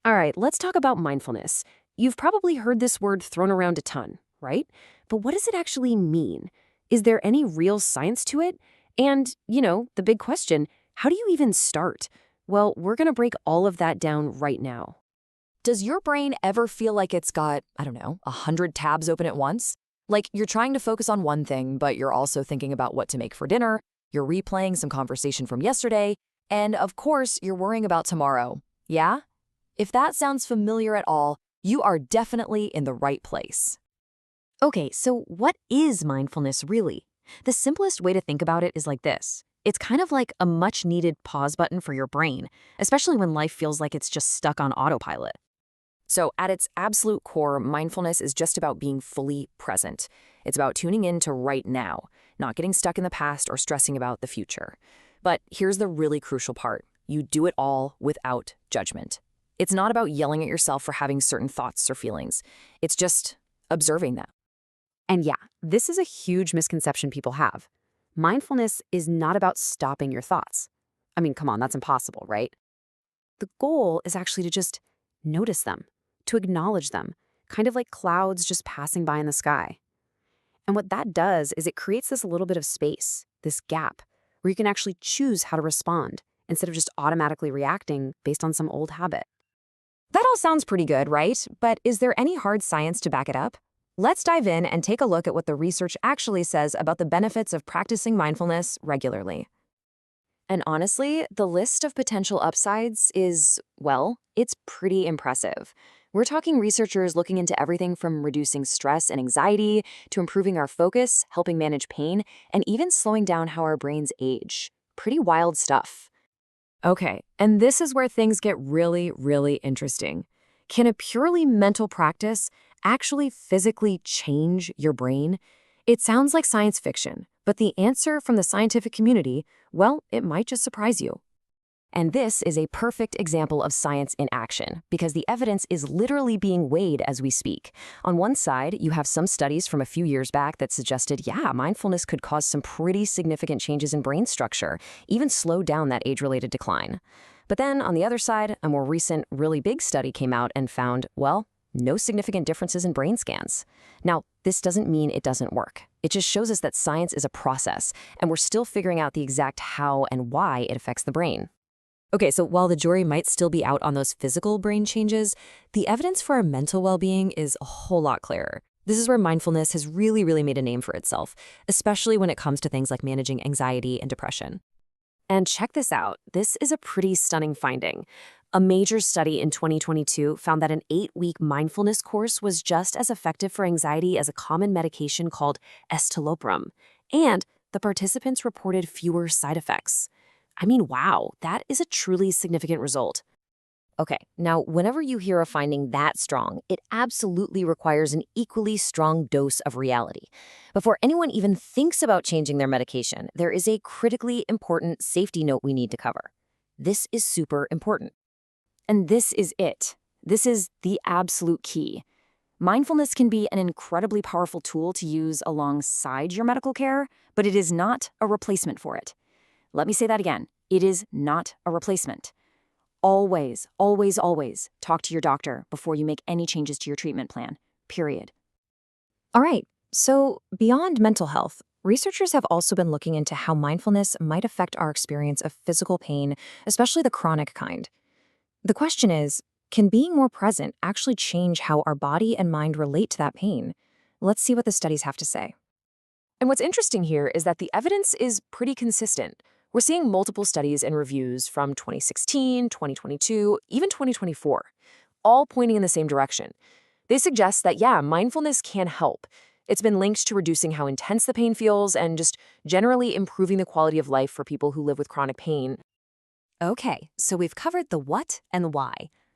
All right, let's talk about mindfulness. You've probably heard this word thrown around a ton, right? But what does it actually mean? Is there any real science to it? And, the big question, how do you even start? Well, we're going to break all of that down right now. Does your brain ever feel like it's got, I don't know, 100 tabs open at once? Like you're trying to focus on one thing, but you're also thinking about what to make for dinner, you're replaying some conversation from yesterday, and of course, you're worrying about tomorrow. Yeah? If that sounds familiar at all, you are definitely in the right place. Okay, so what is mindfulness really? The simplest way to think about it is like this. It's kind of like a much-needed pause button for your brain, especially when life feels like it's just stuck on autopilot. So, at its absolute core, mindfulness is just about being fully present. It's about tuning in to right now, not getting stuck in the past or stressing about the future. But here's the really crucial part. You do it all without judgment. It's not about yelling at yourself for having certain thoughts or feelings. It's just observing them. And yeah, this is a huge misconception people have. Mindfulness is not about stopping your thoughts. I mean, come on, that's impossible, right? The goal is actually to just notice them, to acknowledge them, kind of like clouds just passing by in the sky. And what that does is it creates this little bit of space, this gap, where you can actually choose how to respond instead of just automatically reacting based on some old habit. That all sounds pretty good, right? But is there any hard science to back it up? Let's dive in and take a look at what the research actually says about the benefits of practicing mindfulness regularly. And honestly, the list of potential upsides is, well, it's pretty impressive. We're talking researchers looking into everything from reducing stress and anxiety to improving our focus, helping manage pain, and even slowing down how our brains age. Pretty wild stuff. Okay, and this is where things get really, really interesting. Can a purely mental practice actually physically change your brain? It sounds like science fiction, but the answer from the scientific community, well, it might just surprise you. And this is a perfect example of science in action, because the evidence is literally being weighed as we speak. On one side, you have some studies from a few years back that suggested, yeah, mindfulness could cause some pretty significant changes in brain structure, even slow down that age-related decline. But then, on the other side, a more recent, really big study came out and found, well, no significant differences in brain scans. Now, this doesn't mean it doesn't work. It just shows us that science is a process, and we're still figuring out the exact how and why it affects the brain. Okay, so while the jury might still be out on those physical brain changes, the evidence for our mental well-being is a whole lot clearer. This is where mindfulness has really, really made a name for itself, especially when it comes to things like managing anxiety and depression. And check this out. This is a pretty stunning finding. A major study in 2022 found that an 8-week mindfulness course was just as effective for anxiety as a common medication called escitalopram. And the participants reported fewer side effects. I mean, wow, that is a truly significant result. Okay, now whenever you hear a finding that strong, it absolutely requires an equally strong dose of reality. Before anyone even thinks about changing their medication, there is a critically important safety note we need to cover. This is super important. And this is it. This is the absolute key. Mindfulness can be an incredibly powerful tool to use alongside your medical care, but it is not a replacement for it. Let me say that again. It is not a replacement. Always, always, always talk to your doctor before you make any changes to your treatment plan, period. All right, so beyond mental health, researchers have also been looking into how mindfulness might affect our experience of physical pain, especially the chronic kind. The question is, can being more present actually change how our body and mind relate to that pain? Let's see what the studies have to say. And what's interesting here is that the evidence is pretty consistent. We're seeing multiple studies and reviews from 2016, 2022, even 2024, all pointing in the same direction. They suggest that, yeah, mindfulness can help. It's been linked to reducing how intense the pain feels and just generally improving the quality of life for people who live with chronic pain. Okay, so we've covered the what and the why.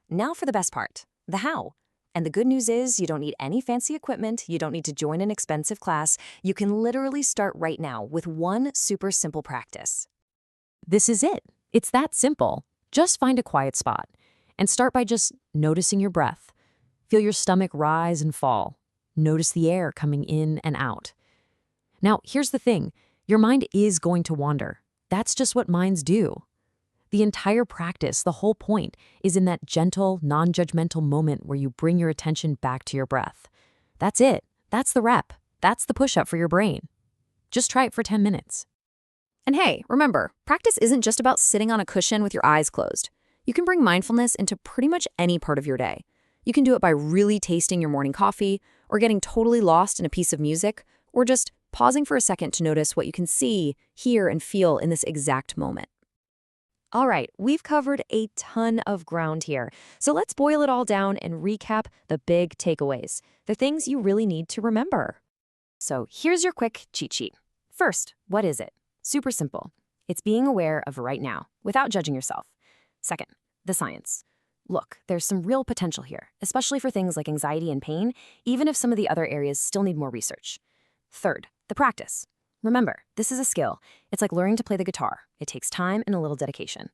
Now for the best part, the how. And the good news is you don't need any fancy equipment, you don't need to join an expensive class. You can literally start right now with one super simple practice. This is it. It's that simple. Just find a quiet spot and start by just noticing your breath. Feel your stomach rise and fall. Notice the air coming in and out. Now, here's the thing. Your mind is going to wander. That's just what minds do. The entire practice, the whole point, is in that gentle, non-judgmental moment where you bring your attention back to your breath. That's it. That's the rep. That's the push-up for your brain. Just try it for 10 minutes. And hey, remember, practice isn't just about sitting on a cushion with your eyes closed. You can bring mindfulness into pretty much any part of your day. You can do it by really tasting your morning coffee, or getting totally lost in a piece of music, or just pausing for a second to notice what you can see, hear, and feel in this exact moment. All right, we've covered a ton of ground here. So let's boil it all down and recap the big takeaways, the things you really need to remember. So here's your quick cheat sheet. First, what is it? Super simple. It's being aware of right now, without judging yourself. Second, the science. Look, there's some real potential here, especially for things like anxiety and pain, even if some of the other areas still need more research. Third, the practice. Remember, this is a skill. It's like learning to play the guitar. It takes time and a little dedication.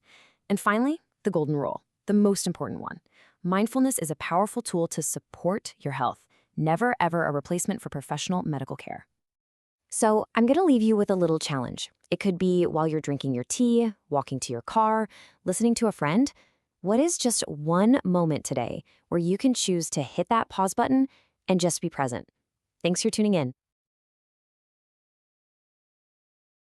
And finally, the golden rule, the most important one. Mindfulness is a powerful tool to support your health, never ever a replacement for professional medical care. So I'm going to leave you with a little challenge. It could be while you're drinking your tea, walking to your car, listening to a friend. What is just one moment today where you can choose to hit that pause button and just be present? Thanks for tuning in.